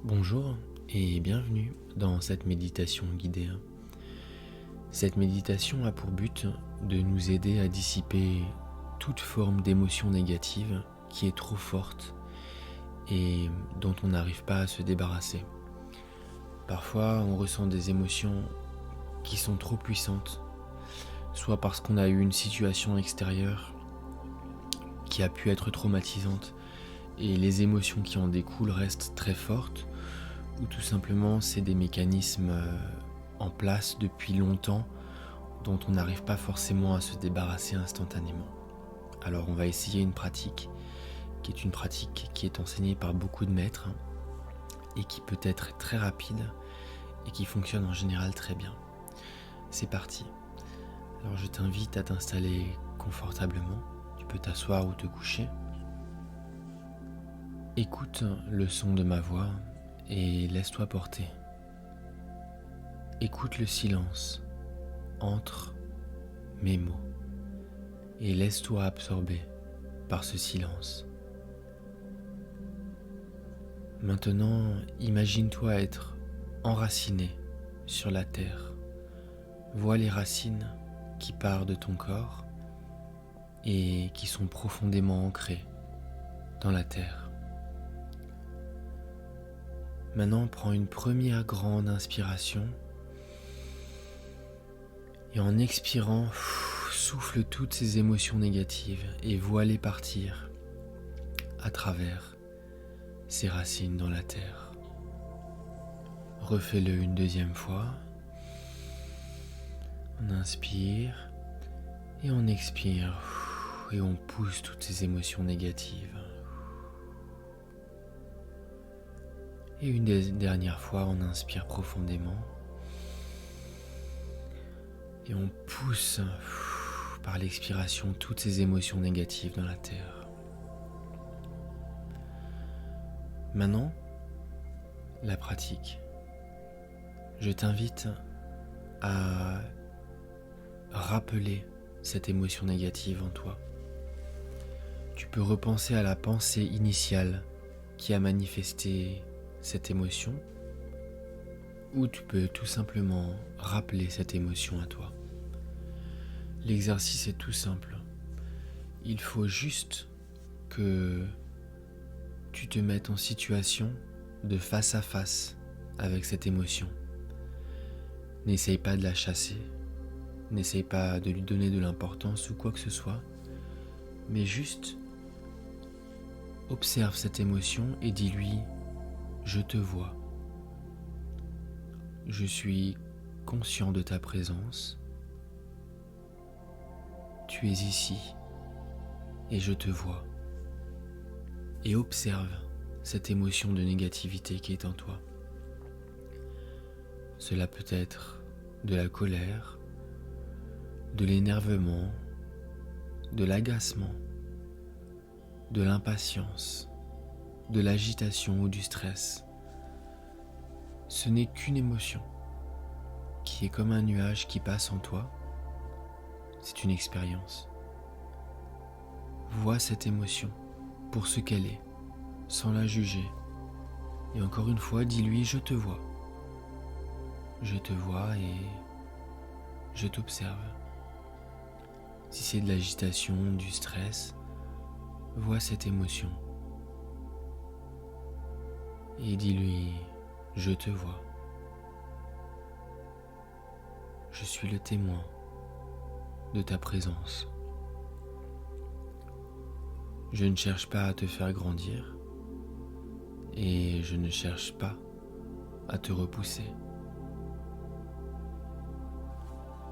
Bonjour et bienvenue dans cette méditation guidée. Cette méditation a pour but de nous aider à dissiper toute forme d'émotion négative qui est trop forte et dont on n'arrive pas à se débarrasser. Parfois, on ressent des émotions qui sont trop puissantes, soit parce qu'on a eu une situation extérieure qui a pu être traumatisante et les émotions qui en découlent restent très fortes, ou tout simplement c'est des mécanismes en place depuis longtemps dont on n'arrive pas forcément à se débarrasser instantanément. Alors on va essayer une pratique qui est enseignée par beaucoup de maîtres et qui peut être très rapide et qui fonctionne en général très bien. C'est parti. Alors je t'invite à t'installer confortablement. Tu peux t'asseoir ou te coucher. Écoute le son de ma voix et laisse-toi porter. Écoute le silence entre mes mots et laisse-toi absorber par ce silence. Maintenant, imagine-toi être enraciné sur la terre. Vois les racines qui partent de ton corps et qui sont profondément ancrées dans la terre. Maintenant, prends une première grande inspiration et en expirant, souffle toutes ces émotions négatives et vois-les partir à travers ces racines dans la terre. Refais-le une deuxième fois. On inspire et on expire et on pousse toutes ces émotions négatives. Et une dernière fois, on inspire profondément et on pousse par l'expiration toutes ces émotions négatives dans la terre. Maintenant, la pratique. Je t'invite à rappeler cette émotion négative en toi. Tu peux repenser à la pensée initiale qui a manifesté cette émotion, ou tu peux tout simplement rappeler cette émotion à toi. L'exercice est tout simple. Il faut juste que tu te mettes en situation de face à face avec cette émotion. N'essaye pas de la chasser, n'essaye pas de lui donner de l'importance ou quoi que ce soit, mais juste observe cette émotion et dis-lui « Je te vois. Je suis conscient de ta présence. Tu es ici et je te vois. » Et observe cette émotion de négativité qui est en toi. Cela peut être de la colère, de l'énervement, de l'agacement, de l'impatience, de l'agitation ou du stress. Ce n'est qu'une émotion qui est comme un nuage qui passe en toi. C'est une expérience. Vois cette émotion pour ce qu'elle est, sans la juger. Et encore une fois, dis-lui « Je te vois. Je te vois et je t'observe. » Si c'est de l'agitation, du stress, vois cette émotion. Et dis-lui « Je te vois. Je suis le témoin de ta présence. Je ne cherche pas à te faire grandir et je ne cherche pas à te repousser.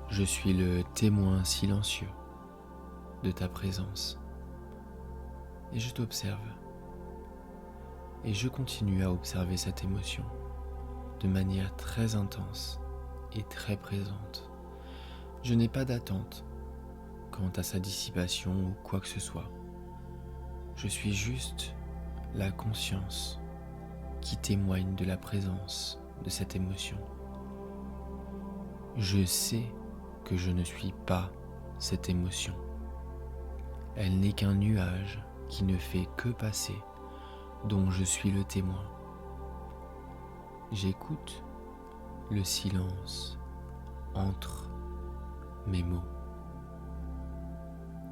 Je suis le témoin silencieux de ta présence et je t'observe et je continue à observer cette émotion de manière très intense et très présente. Je n'ai pas d'attente quant à sa dissipation ou quoi que ce soit. Je suis juste la conscience qui témoigne de la présence de cette émotion. Je sais que je ne suis pas cette émotion. Elle n'est qu'un nuage qui ne fait que passer, dont je suis le témoin. j'écoute le silence entre mes mots.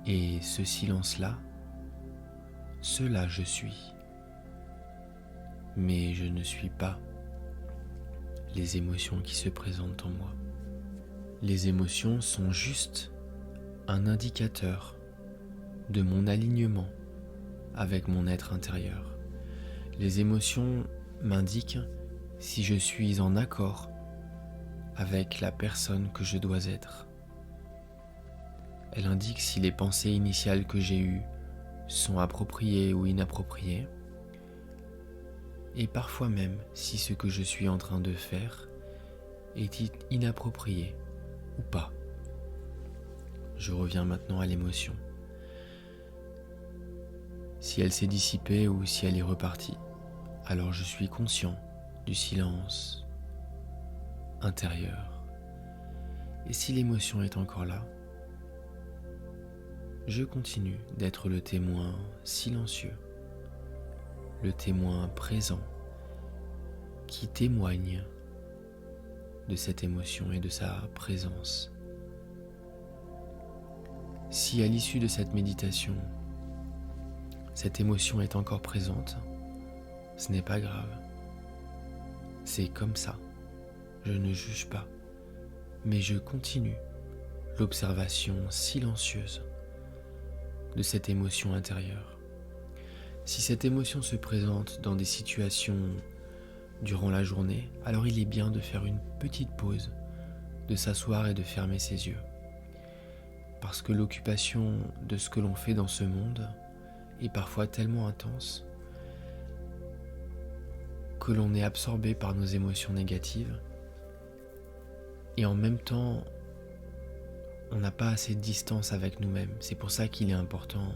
Et ce silence-là, cela je suis. Mais je ne suis pas les émotions qui se présentent en moi. Les émotions sont juste un indicateur de mon alignement avec mon être intérieur. Les émotions m'indiquent si je suis en accord avec la personne que je dois être. Elle indique si les pensées initiales que j'ai eues sont appropriées ou inappropriées, et parfois même si ce que je suis en train de faire est inapproprié ou pas. Je reviens maintenant à l'émotion. Si elle s'est dissipée ou si elle est repartie, alors je suis conscient du silence intérieur. Et si l'émotion est encore là, je continue d'être le témoin silencieux, le témoin présent qui témoigne de cette émotion et de sa présence. Si à l'issue de cette méditation, cette émotion est encore présente, ce n'est pas grave. C'est comme ça. Je ne juge pas, mais je continue l'observation silencieuse de cette émotion intérieure. Si cette émotion se présente dans des situations durant la journée, alors il est bien de faire une petite pause, de s'asseoir et de fermer ses yeux. Parce que l'occupation de ce que l'on fait dans ce monde est parfois tellement intense que l'on est absorbé par nos émotions négatives et en même temps on n'a pas assez de distance avec nous-mêmes. C'est pour ça qu'il est important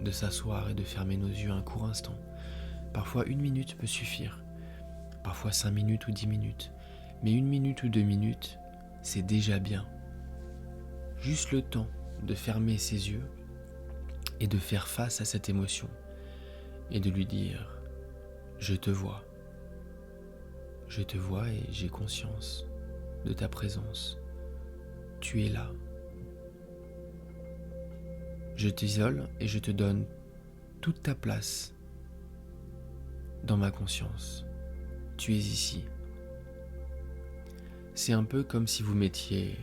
de s'asseoir et de fermer nos yeux un court instant. Parfois 1 minute peut suffire, parfois 5 minutes ou 10 minutes, mais 1 minute ou 2 minutes, c'est déjà bien. Juste le temps de fermer ses yeux et de faire face à cette émotion et de lui dire « Je te vois et j'ai conscience de ta présence. Tu es là. Je t'isole et je te donne toute ta place dans ma conscience. Tu es ici. » C'est un peu comme si vous mettiez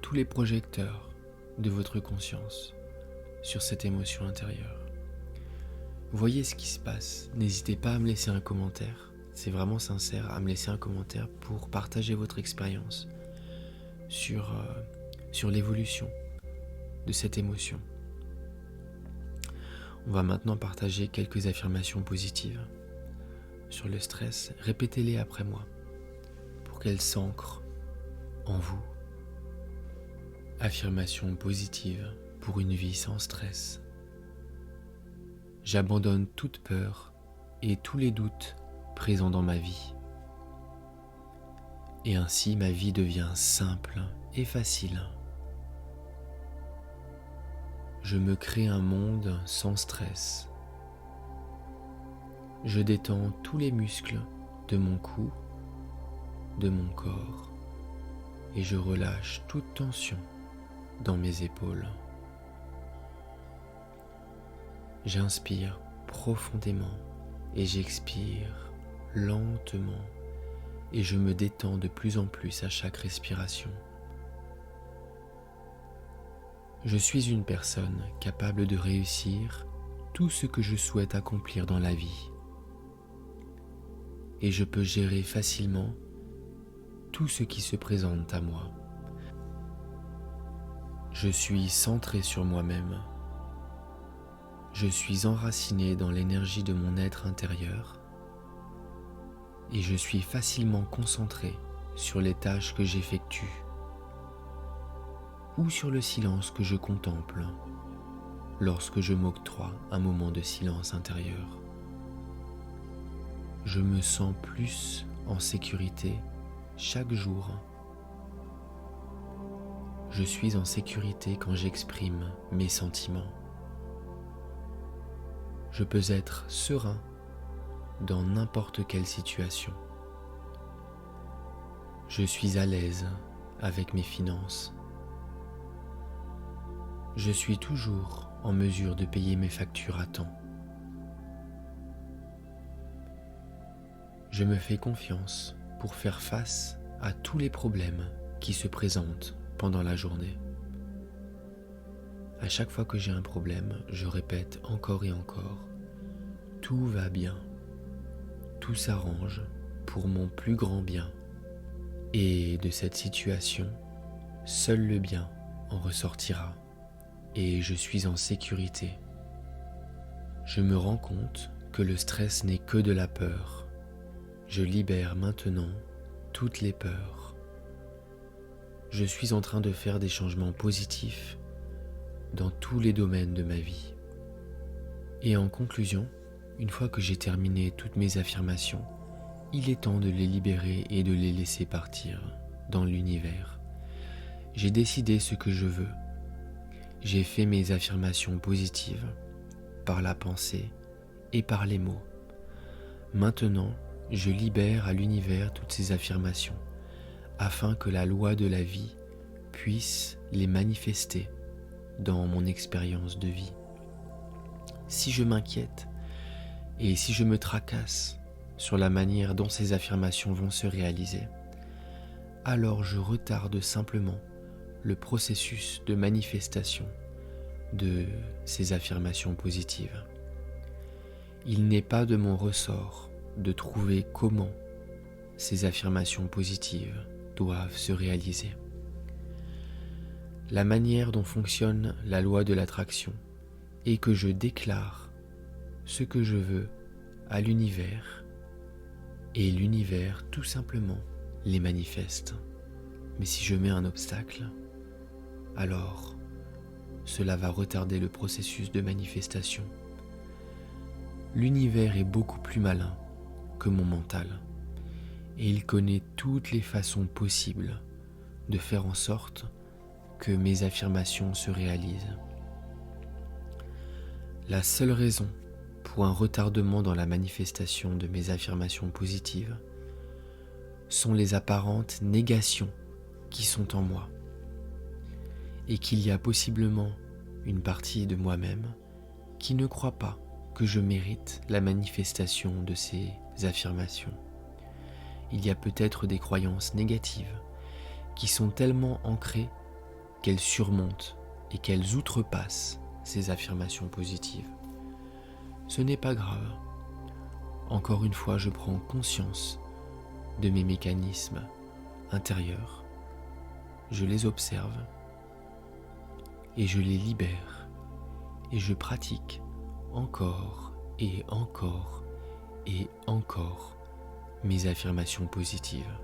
tous les projecteurs de votre conscience sur cette émotion intérieure. Voyez ce qui se passe. N'hésitez pas à me laisser un commentaire. C'est vraiment sincère, à me laisser un commentaire pour partager votre expérience sur l'évolution de cette émotion. On va maintenant partager quelques affirmations positives sur le stress. Répétez-les après moi pour qu'elles s'ancrent en vous. Affirmation positive pour une vie sans stress. J'abandonne toute peur et tous les doutes présents dans ma vie. Et ainsi ma vie devient simple et facile. Je me crée un monde sans stress. Je détends tous les muscles de mon cou, de mon corps, et je relâche toute tension dans mes épaules. J'inspire profondément et j'expire lentement et je me détends de plus en plus à chaque respiration. Je suis une personne capable de réussir tout ce que je souhaite accomplir dans la vie et je peux gérer facilement tout ce qui se présente à moi. Je suis centré sur moi-même. Je suis enraciné dans l'énergie de mon être intérieur et je suis facilement concentré sur les tâches que j'effectue ou sur le silence que je contemple lorsque je m'octroie un moment de silence intérieur. Je me sens plus en sécurité chaque jour. Je suis en sécurité quand j'exprime mes sentiments. Je peux être serein dans n'importe quelle situation. Je suis à l'aise avec mes finances. Je suis toujours en mesure de payer mes factures à temps. Je me fais confiance pour faire face à tous les problèmes qui se présentent pendant la journée. À chaque fois que j'ai un problème, je répète encore et encore, tout va bien, tout s'arrange pour mon plus grand bien. Et de cette situation, seul le bien en ressortira et je suis en sécurité. Je me rends compte que le stress n'est que de la peur. Je libère maintenant toutes les peurs. Je suis en train de faire des changements positifs dans tous les domaines de ma vie. Et en conclusion, une fois que j'ai terminé toutes mes affirmations, il est temps de les libérer et de les laisser partir dans l'univers. J'ai décidé ce que je veux. J'ai fait mes affirmations positives par la pensée et par les mots. Maintenant, je libère à l'univers toutes ces affirmations afin que la loi de la vie puisse les manifester dans mon expérience de vie. Si je m'inquiète et si je me tracasse sur la manière dont ces affirmations vont se réaliser, alors je retarde simplement le processus de manifestation de ces affirmations positives. Il n'est pas de mon ressort de trouver comment ces affirmations positives doivent se réaliser. La manière dont fonctionne la loi de l'attraction est que je déclare ce que je veux à l'univers et l'univers tout simplement les manifeste. Mais si je mets un obstacle, alors cela va retarder le processus de manifestation. L'univers est beaucoup plus malin que mon mental et il connaît toutes les façons possibles de faire en sorte que mes affirmations se réalisent. La seule raison pour un retardement dans la manifestation de mes affirmations positives sont les apparentes négations qui sont en moi et qu'il y a possiblement une partie de moi-même qui ne croit pas que je mérite la manifestation de ces affirmations. Il y a peut-être des croyances négatives qui sont tellement ancrées qu'elles surmontent et qu'elles outrepassent ces affirmations positives. Ce n'est pas grave. Encore une fois, je prends conscience de mes mécanismes intérieurs. Je les observe et je les libère et je pratique encore et encore et encore mes affirmations positives.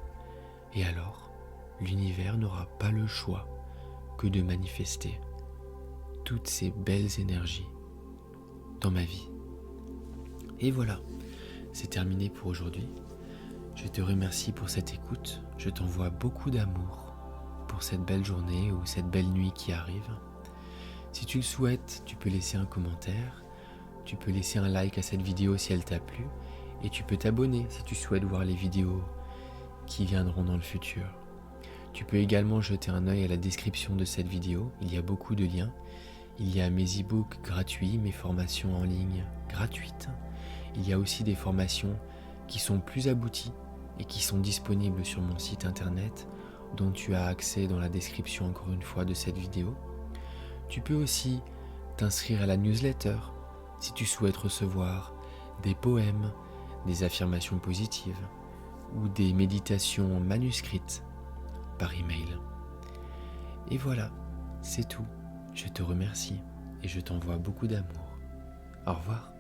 Et alors, l'univers n'aura pas le choix que de manifester toutes ces belles énergies dans ma vie. Et voilà, c'est terminé pour aujourd'hui. Je te remercie pour cette écoute. Je t'envoie beaucoup d'amour pour cette belle journée ou cette belle nuit qui arrive. Si tu le souhaites, tu peux laisser un commentaire, tu peux laisser un like à cette vidéo si elle t'a plu, et tu peux t'abonner si tu souhaites voir les vidéos qui viendront dans le futur. Tu peux également jeter un œil à la description de cette vidéo, il y a beaucoup de liens. Il y a mes e-books gratuits, mes formations en ligne gratuites. Il y a aussi des formations qui sont plus abouties et qui sont disponibles sur mon site internet, dont tu as accès dans la description encore une fois de cette vidéo. Tu peux aussi t'inscrire à la newsletter si tu souhaites recevoir des poèmes, des affirmations positives ou des méditations manuscrites par email. Et voilà, c'est tout. Je te remercie et je t'envoie beaucoup d'amour. Au revoir.